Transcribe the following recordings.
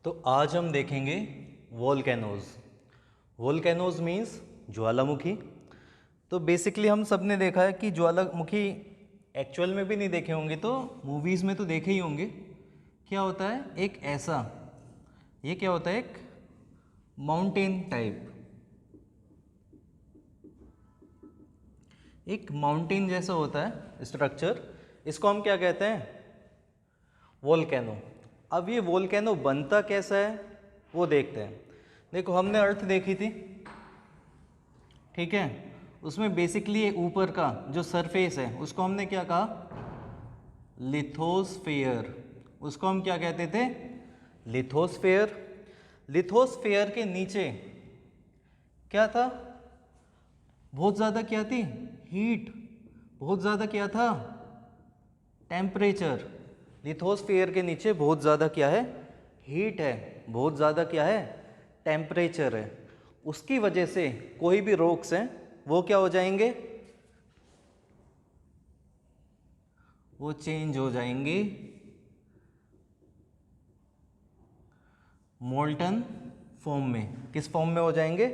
तो आज हम देखेंगे वोल्केनोज। वोल्केनोज मीन्स ज्वालामुखी। तो बेसिकली हम सब ने देखा है कि ज्वालामुखी एक्चुअल में भी नहीं देखे होंगे तो मूवीज़ में तो देखे ही होंगे। क्या होता है एक ऐसा, ये क्या होता है एक माउंटेन टाइप, एक माउंटेन जैसा होता है स्ट्रक्चर। इसको हम क्या कहते हैं? वोल्केनो। अब ये वोल्केनो बनता कैसा है वो देखते हैं। देखो हमने अर्थ देखी थी, ठीक है। उसमें बेसिकली ऊपर का जो सरफेस है उसको हमने क्या कहा? लिथोस्फेयर। उसको हम क्या कहते थे? लिथोस्फेयर। लिथोस्फेयर के नीचे क्या था? बहुत ज़्यादा क्या थी? हीट। बहुत ज़्यादा क्या था? टेम्परेचर। लिथोस्फेयर के नीचे बहुत ज़्यादा क्या है? हीट है। बहुत ज़्यादा क्या है? टेम्परेचर है। उसकी वजह से कोई भी रॉक्स हैं वो क्या हो जाएंगे? वो चेंज हो जाएंगे मोल्टन फॉर्म में। किस फॉर्म में हो जाएंगे?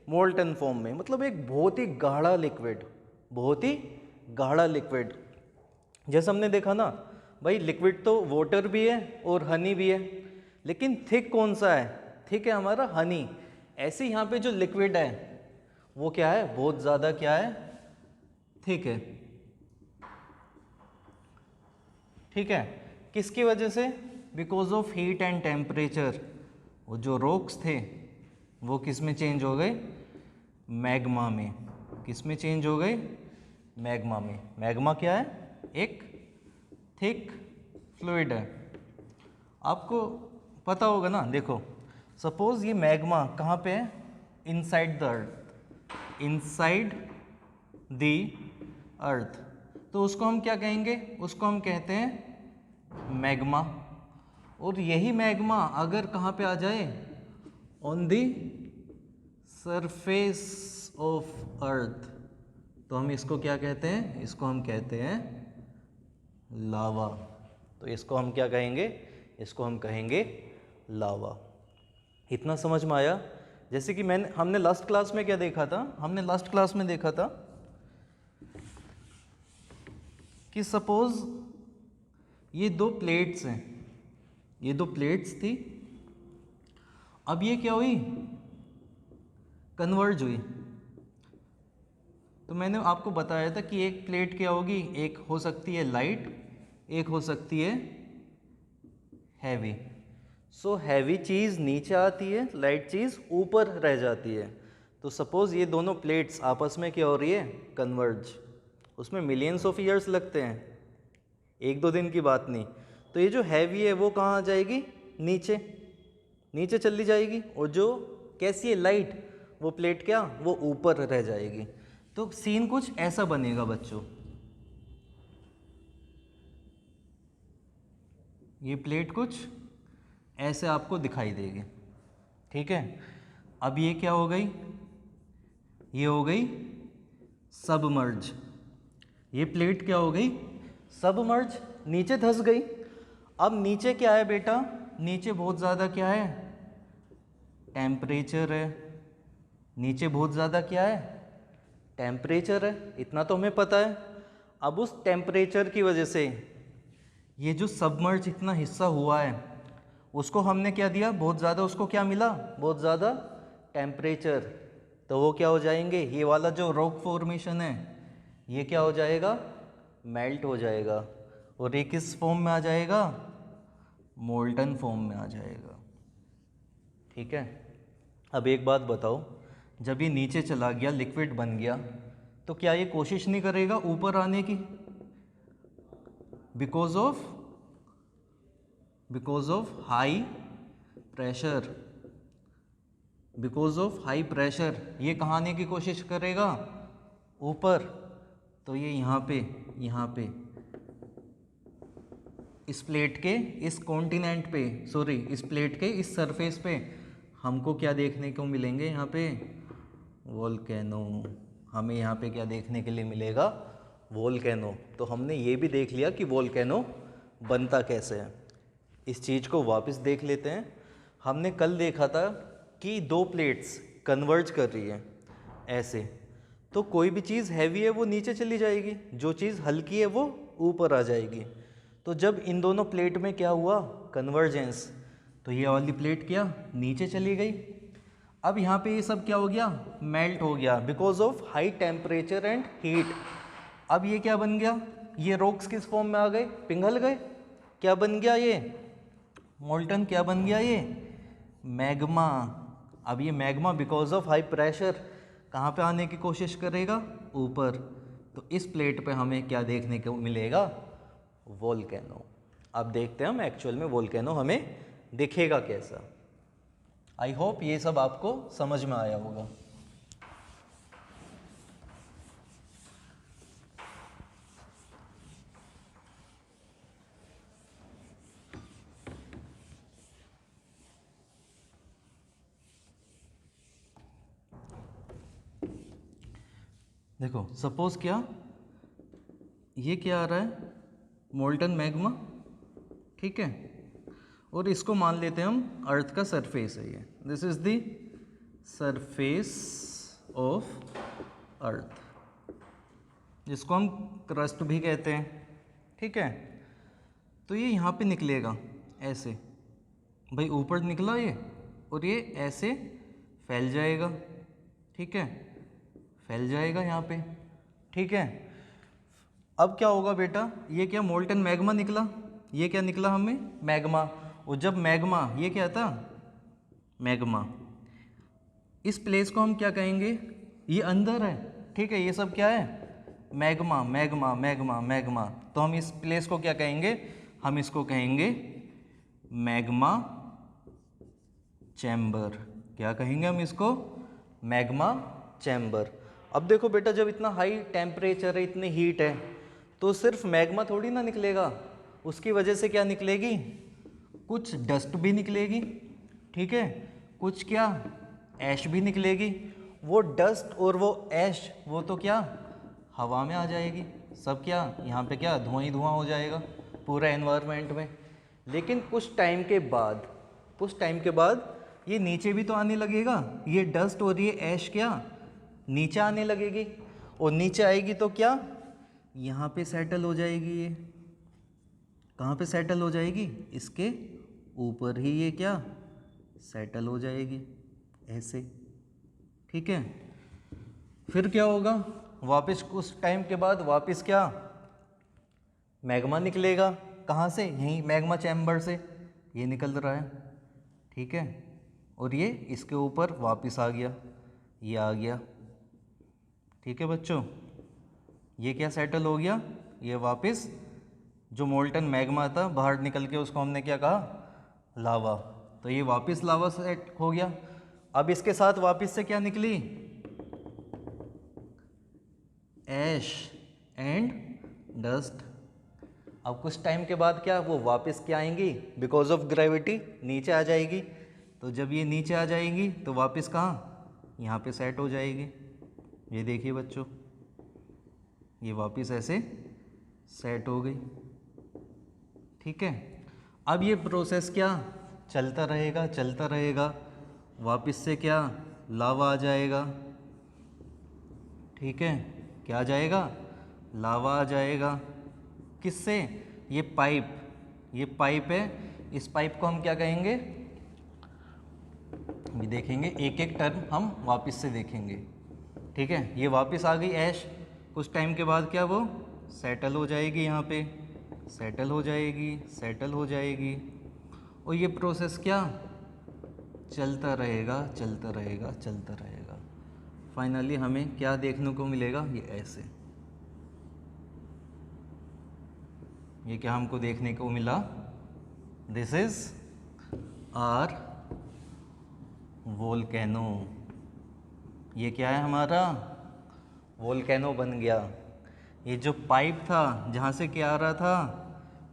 मोल्टन फॉर्म में। मतलब एक बहुत ही गाढ़ा लिक्विड, बहुत ही गाढ़ा लिक्विड। जैसे हमने देखा ना भाई, लिक्विड तो वाटर भी है और हनी भी है, लेकिन थिक कौन सा है? थिक है हमारा हनी। ऐसे यहाँ पे जो लिक्विड है वो क्या है? बहुत ज़्यादा क्या है? थिक है। ठीक है। किसकी वजह से? Because of heat and temperature. वो जो रॉक्स थे वो किस में चेंज हो गए? मैग्मा में। किस में चेंज हो गए? मैग्मा में। मैग्मा क्या है? एक थिक फ्लूइड है। आपको पता होगा ना, देखो सपोज ये मैग्मा कहाँ पे है? Inside the earth. Inside the earth. तो उसको हम क्या कहेंगे? उसको हम कहते हैं मैग्मा। और यही मैग्मा अगर कहाँ पे आ जाए? On the surface of earth, तो हम इसको क्या कहते हैं? इसको हम कहते हैं लावा। तो इसको हम क्या कहेंगे? इसको हम कहेंगे लावा। इतना समझ में आया? जैसे कि हमने लास्ट क्लास में क्या देखा था? हमने लास्ट क्लास में देखा था कि सपोज ये दो प्लेट्स हैं, ये दो प्लेट्स थी। अब ये क्या हुई? कन्वर्ज हुई। तो मैंने आपको बताया था कि एक प्लेट क्या होगी? एक हो सकती है लाइट, एक हो सकती है हैवी। सो हैवी चीज़ नीचे आती है, लाइट चीज़ ऊपर रह जाती है। तो सपोज़ ये दोनों प्लेट्स आपस में क्या हो रही है? कन्वर्ज। उसमें मिलियंस ऑफ ईयर्स लगते हैं, एक दो दिन की बात नहीं। तो ये जो हैवी है वो कहाँ आ जाएगी? नीचे, नीचे चली जाएगी। और जो कैसी है? लाइट, वो प्लेट क्या? वो ऊपर रह जाएगी। तो सीन कुछ ऐसा बनेगा बच्चों। ये प्लेट कुछ ऐसे आपको दिखाई देगी, ठीक है। अब ये क्या हो गई? ये हो गई सबमर्ज। ये प्लेट क्या हो गई? सबमर्ज, नीचे धंस गई। अब नीचे क्या है बेटा? नीचे बहुत ज़्यादा क्या है? टेम्परेचर है। नीचे बहुत ज़्यादा क्या है? टेम्परेचर है। इतना तो हमें पता है। अब उस टेम्परेचर की वजह से ये जो सबमर्ज इतना हिस्सा हुआ है उसको हमने क्या दिया? बहुत ज़्यादा उसको क्या मिला? बहुत ज़्यादा टेम्परेचर। तो वो क्या हो जाएंगे? ये वाला जो रॉक फॉर्मेशन है ये क्या हो जाएगा? मेल्ट हो जाएगा। और ये किस फॉर्म में आ जाएगा? मोल्टन फॉर्म में आ जाएगा, ठीक है। अब एक बात बताओ, जब ये नीचे चला गया, लिक्विड बन गया, तो क्या ये कोशिश नहीं करेगा ऊपर आने की? Because of high pressure. Because of high pressure ये कहाँ आने की कोशिश करेगा? ऊपर। तो ये यहाँ पे इस प्लेट के इस कॉन्टिनेंट पे, सॉरी इस प्लेट के इस सरफेस पे हमको क्या देखने को मिलेंगे? यहाँ पे वोल्केनो। हमें यहाँ पे क्या देखने के लिए मिलेगा? वोल्केनो। तो हमने ये भी देख लिया कि वोल्केनो बनता कैसे है। इस चीज़ को वापस देख लेते हैं। हमने कल देखा था कि दो प्लेट्स कन्वर्ज कर रही है ऐसे, तो कोई भी चीज़ हैवी है वो नीचे चली जाएगी, जो चीज़ हल्की है वो ऊपर आ जाएगी। तो जब इन दोनों प्लेट में क्या हुआ, कन्वर्जेंस, तो ये वाली प्लेट क्या नीचे चली गई। अब यहाँ पे ये सब क्या हो गया, मेल्ट हो गया because of high temperature and heat. अब ये क्या बन गया, ये रॉक्स किस फॉर्म में आ गए, पिघल गए। क्या बन गया ये मोल्टन, क्या बन गया ये मैग्मा। अब ये magma because of high pressure कहाँ पे आने की कोशिश करेगा, ऊपर। तो इस प्लेट पे हमें क्या देखने को मिलेगा, वोल्केनो। अब देखते हैं हम एक्चुअल में वोल्केनो हमें दिखेगा कैसा। आई होप ये सब आपको समझ में आया होगा। देखो सपोज क्या, ये क्या आ रहा है, मोल्टन मैग्मा, ठीक है, और इसको मान लेते हैं हम अर्थ का सरफेस है ये, this is the surface of earth, जिसको हम क्रस्ट भी कहते हैं, ठीक है। तो ये यहाँ पे निकलेगा ऐसे, भाई ऊपर निकला ये, और ये ऐसे फैल जाएगा, ठीक है, फैल जाएगा यहाँ पे, ठीक है। अब क्या होगा बेटा, ये क्या मोल्टन मैग्मा निकला, ये क्या निकला हमें, मैग्मा। और जब मैग्मा, ये क्या था मैग्मा, इस प्लेस को हम क्या कहेंगे, ये अंदर है, ठीक है, ये सब क्या है मैग्मा मैग्मा मैग्मा मैग्मा। तो हम इस प्लेस को क्या कहेंगे, हम इसको कहेंगे मैग्मा चैम्बर। क्या कहेंगे हम इसको, मैग्मा चैम्बर। अब देखो बेटा, जब इतना हाई टेम्परेचर है, इतनी हीट है, तो सिर्फ मैग्मा थोड़ी ना निकलेगा, उसकी वजह से क्या निकलेगी, कुछ डस्ट भी निकलेगी, ठीक है, कुछ क्या ऐश भी निकलेगी। वो डस्ट और वो ऐश वो तो क्या हवा में आ जाएगी, सब क्या यहाँ पे क्या धुआं ही धुआं हो जाएगा पूरा एनवायरनमेंट में। लेकिन कुछ टाइम के बाद ये नीचे भी तो आने लगेगा, ये डस्ट और ये ऐश क्या नीचे आने लगेगी, और नीचे आएगी तो क्या यहाँ पे सेटल हो जाएगी। ये कहाँ पे सेटल हो जाएगी, इसके ऊपर ही ये क्या सेटल हो जाएगी ऐसे, ठीक है। फिर क्या होगा, वापस कुछ टाइम के बाद वापस क्या मैग्मा निकलेगा, कहाँ से, यहीं मैग्मा चैम्बर से ये निकल रहा है, ठीक है, और ये इसके ऊपर वापस आ गया, ये आ गया, ठीक है बच्चों। ये क्या सेटल हो गया, ये वापस जो मोल्टन मैग्मा था बाहर निकल के उसको हमने क्या कहा लावा, तो ये वापस लावा सेट हो गया। अब इसके साथ वापस से क्या निकली, ऐश एंड डस्ट। अब कुछ टाइम के बाद क्या वो वापस क्या आएंगी, बिकॉज ऑफ ग्रेविटी नीचे आ जाएगी। तो जब ये नीचे आ जाएगी तो वापस कहाँ यहाँ पे सेट हो जाएगी। ये देखिए बच्चों, ये वापस ऐसे सेट हो गई, ठीक है। अब ये प्रोसेस क्या चलता रहेगा, वापस से क्या लावा आ जाएगा, ठीक है, क्या आ जाएगा लावा आ जाएगा। किससे, ये पाइप है, इस पाइप को हम क्या कहेंगे भी देखेंगे, एक एक टर्म हम वापस से देखेंगे, ठीक है। ये वापस आ गई ऐश, कुछ टाइम के बाद क्या वो सेटल हो जाएगी, यहाँ पे सेटल हो जाएगी, और ये प्रोसेस क्या चलता रहेगा। फाइनली हमें क्या देखने को मिलेगा, ये ऐसे, ये क्या हमको देखने को मिला, दिस इज आर वोल्केनो। ये क्या है हमारा वोल्केनो बन गया। ये जो पाइप था जहाँ से क्या आ रहा था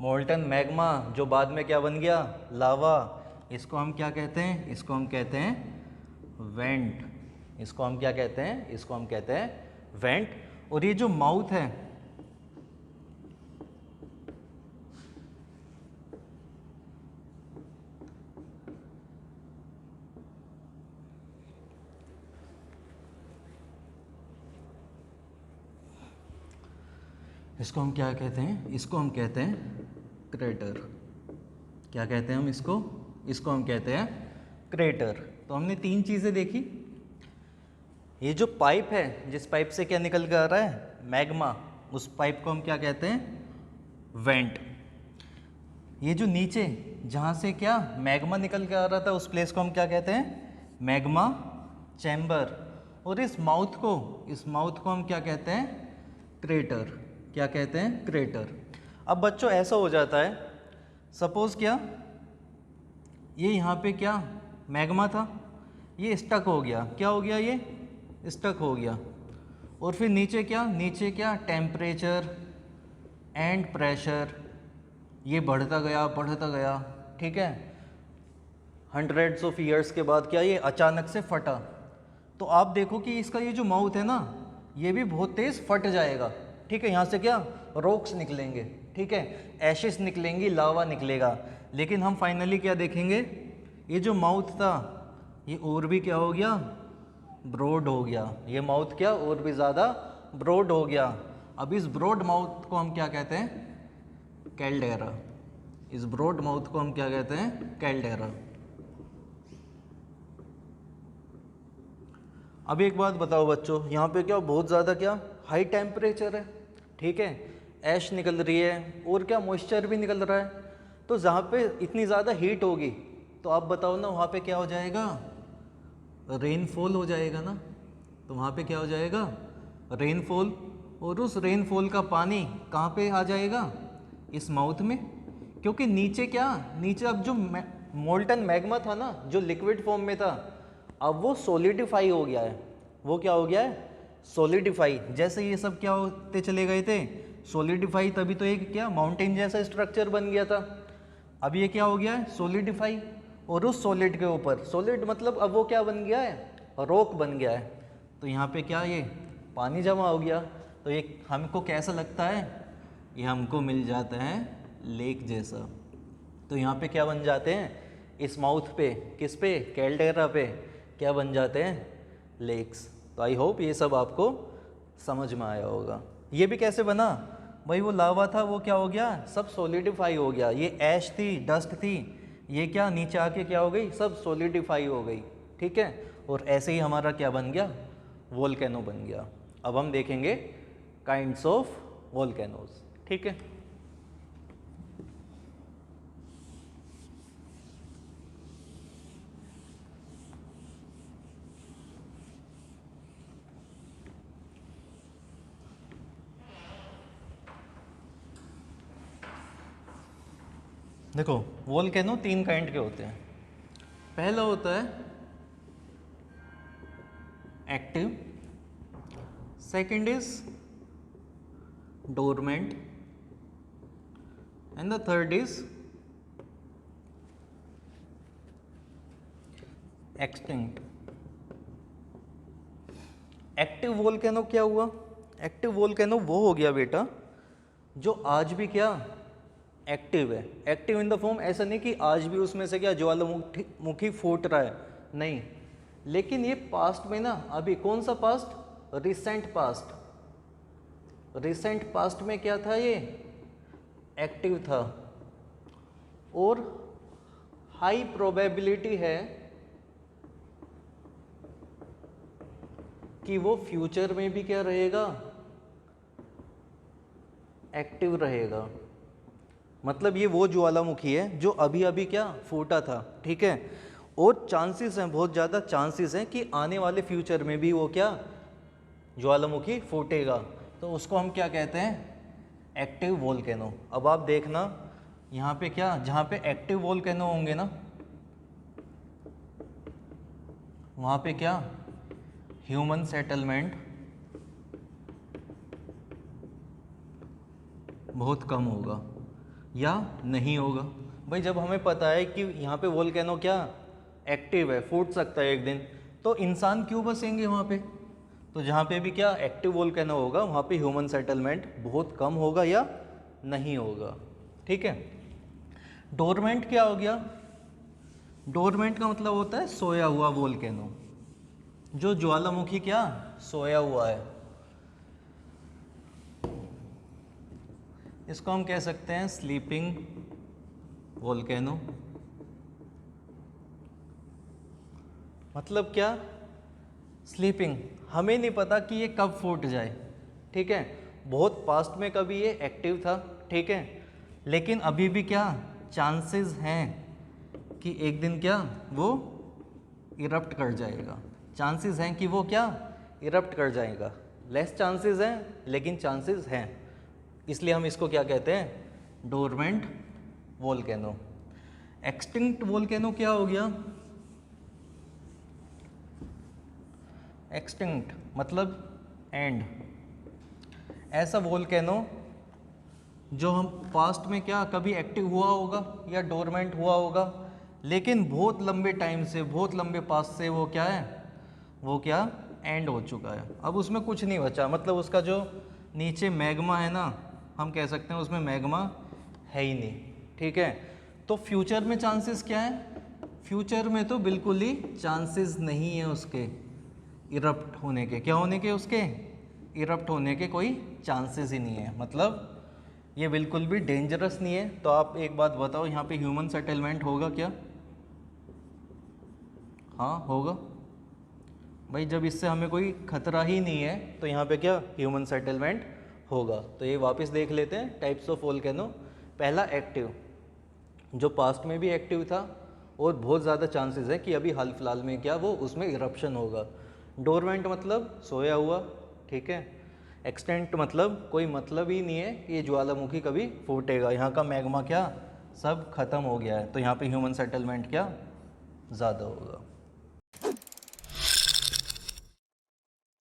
मोल्टन मैग्मा, जो बाद में क्या बन गया लावा, इसको हम क्या कहते हैं, इसको हम कहते हैं वेंट। इसको हम क्या कहते हैं, इसको हम कहते हैं वेंट। और ये जो माउथ है, इसको हम क्या कहते हैं? इसको हम कहते हैं क्रेटर। क्या कहते हैं हम इसको? इसको हम कहते हैं क्रेटर। तो हमने 3 चीज़ें देखी। ये जो पाइप है, जिस पाइप से क्या निकल के आ रहा है? मैग्मा। उस पाइप को हम क्या कहते हैं? वेंट। ये जो नीचे जहाँ से क्या मैग्मा निकल के आ रहा था, उस प्लेस को हम क्या कहते हैं? Magma chamber. और इस माउथ को हम क्या कहते हैं? क्रेटर। क्या कहते हैं? क्रेटर। अब बच्चों ऐसा हो जाता है, सपोज क्या ये यहाँ पे क्या मैग्मा था, ये स्टक हो गया। क्या हो गया? ये स्टक हो गया। और फिर नीचे क्या टेम्परेचर एंड प्रेशर ये बढ़ता गया, ठीक है। हंड्रेड्स ऑफ ईयर्स के बाद क्या ये अचानक से फटा। तो आप देखो कि इसका ये जो माउथ है ना, ये भी बहुत तेज़ फट जाएगा, ठीक है। यहाँ से क्या रॉक्स निकलेंगे, ठीक है, एशेस निकलेंगी, लावा निकलेगा। लेकिन हम फाइनली क्या देखेंगे? ये जो माउथ था ये और भी क्या हो गया? ब्रॉड हो गया। ये माउथ क्या और भी ज़्यादा ब्रॉड हो गया। अब इस ब्रॉड माउथ को हम क्या कहते हैं? कैल्डेरा। इस ब्रॉड माउथ को हम क्या कहते हैं? कैल्डेरा। अब एक बात बताओ बच्चों, यहाँ पे क्या बहुत ज़्यादा क्या हाई टेम्परेचर है, ठीक है, ऐश निकल रही है और क्या मॉइस्चर भी निकल रहा है। तो जहाँ पे इतनी ज़्यादा हीट होगी तो आप बताओ ना, वहाँ पे क्या हो जाएगा? रेनफॉल हो जाएगा ना। तो वहाँ पे क्या हो जाएगा? रेनफॉल। और उस रेनफॉल का पानी कहाँ पे आ जाएगा? इस माउथ में। क्योंकि नीचे अब जो मोल्टन मैग्मा था ना, जो लिक्विड फॉर्म में था, अब वो सॉलिडिफाई हो गया है। वो क्या हो गया है? सॉलिडिफाई। जैसे ये सब क्या होते चले गए थे? सॉलिडिफाई। तभी तो एक क्या माउंटेन जैसा स्ट्रक्चर बन गया था। अब ये क्या हो गया है? सॉलिडिफाई। और उस सॉलिड के ऊपर, सॉलिड मतलब अब वो क्या बन गया है? रॉक बन गया है। तो यहाँ पे क्या ये पानी जमा हो गया। तो ये हमको कैसा लगता है? ये हमको मिल जाता है लेक जैसा। तो यहाँ पे क्या बन जाते हैं? इस माउथ पे, किस पे? कैल्डेरा पे क्या बन जाते हैं? लेक्स। तो आई होप ये सब आपको समझ में आया होगा। ये भी कैसे बना भाई? वो लावा था, वो क्या हो गया? सब सॉलिडिफाई हो गया। ये ऐश थी, डस्ट थी, ये क्या नीचे आके क्या हो गई? सब सॉलिडिफाई हो गई, ठीक है। और ऐसे ही हमारा क्या बन गया? वोल्केनो बन गया। अब हम देखेंगे काइंड्स ऑफ वोल्केनोज, ठीक है। देखो वोल्केनो 3 काइंड के होते हैं। पहला होता है active, second is dormant and the third is extinct. Active volcano क्या हुआ? एक्टिव वोल्केनो वो हो गया बेटा जो आज भी क्या एक्टिव है। एक्टिव इन द फॉर्म ऐसा नहीं कि आज भी उसमें से क्या ज्वालामुखी फूट रहा है, नहीं। लेकिन ये पास्ट में ना, अभी कौन सा past? Recent past. Recent past में क्या था? ये एक्टिव था। और हाई प्रोबेबिलिटी है कि वो फ्यूचर में भी क्या रहेगा? एक्टिव रहेगा। मतलब ये वो ज्वालामुखी है जो अभी अभी क्या फूटा था, ठीक है। और चांसेस हैं, बहुत ज़्यादा चांसेस हैं कि आने वाले फ्यूचर में भी वो क्या ज्वालामुखी फूटेगा। तो उसको हम क्या कहते हैं? Active volcano. अब आप देखना यहाँ पे क्या, जहाँ पे एक्टिव वोल्केनो होंगे ना, वहाँ पे क्या ह्यूमन सेटलमेंट बहुत कम होगा या नहीं होगा। भाई जब हमें पता है कि यहाँ पे वोल्केनो क्या एक्टिव है, फूट सकता है एक दिन, तो इंसान क्यों बसेंगे वहाँ पे? तो जहाँ पे भी क्या एक्टिव वोल्केनो होगा वहाँ पे ह्यूमन सेटलमेंट बहुत कम होगा या नहीं होगा, ठीक है। डोरमेंट क्या हो गया? डोरमेंट का मतलब होता है सोया हुआ वोल्केनो, जो ज्वालामुखी क्या सोया हुआ है। इसको हम कह सकते हैं स्लीपिंग वोल्केनो। मतलब क्या? स्लीपिंग, हमें नहीं पता कि ये कब फूट जाए, ठीक है। बहुत पास्ट में कभी ये एक्टिव था, ठीक है, लेकिन अभी भी क्या चांसेस हैं कि एक दिन क्या वो इरप्ट कर जाएगा। चांसेस हैं कि वो क्या इरप्ट कर जाएगा। लेस चांसेस हैं लेकिन चांसेस हैं, इसलिए हम इसको क्या कहते हैं? Dormant volcano. एक्सटिंक्ट वोल्केनो क्या हो गया? एक्सटिंक्ट मतलब एंड। ऐसा वोल्केनो जो हम पास्ट में क्या कभी एक्टिव हुआ होगा या डोरमेंट हुआ होगा, लेकिन बहुत लंबे टाइम से, बहुत लंबे पास्ट से वो क्या है, वो क्या एंड हो चुका है। अब उसमें कुछ नहीं बचा, मतलब उसका जो नीचे मैग्मा है ना, हम कह सकते हैं उसमें मैग्मा है ही नहीं, ठीक है। तो फ्यूचर में चांसेस क्या है? फ्यूचर में तो बिल्कुल ही चांसेस नहीं है उसके इरप्ट होने के। क्या होने के? उसके इरप्ट होने के कोई चांसेस ही नहीं है। मतलब ये बिल्कुल भी डेंजरस नहीं है। तो आप एक बात बताओ, यहाँ पे ह्यूमन सेटलमेंट होगा क्या? हाँ होगा भाई, जब इससे हमें कोई खतरा ही नहीं है तो यहाँ पे क्या ह्यूमन सेटलमेंट होगा। तो ये वापस देख लेते हैं टाइप्स ऑफ वोल्केनो। पहला एक्टिव, जो पास्ट में भी एक्टिव था और बहुत ज़्यादा चांसेस है कि अभी हाल फिलहाल में क्या वो उसमें इरप्शन होगा। डोरमेंट मतलब सोया हुआ, ठीक है। एक्सटेंट मतलब कोई मतलब ही नहीं है कि ये ज्वालामुखी कभी फूटेगा, यहाँ का मैग्मा क्या सब खत्म हो गया है, तो यहाँ पे ह्यूमन सेटलमेंट क्या ज़्यादा होगा।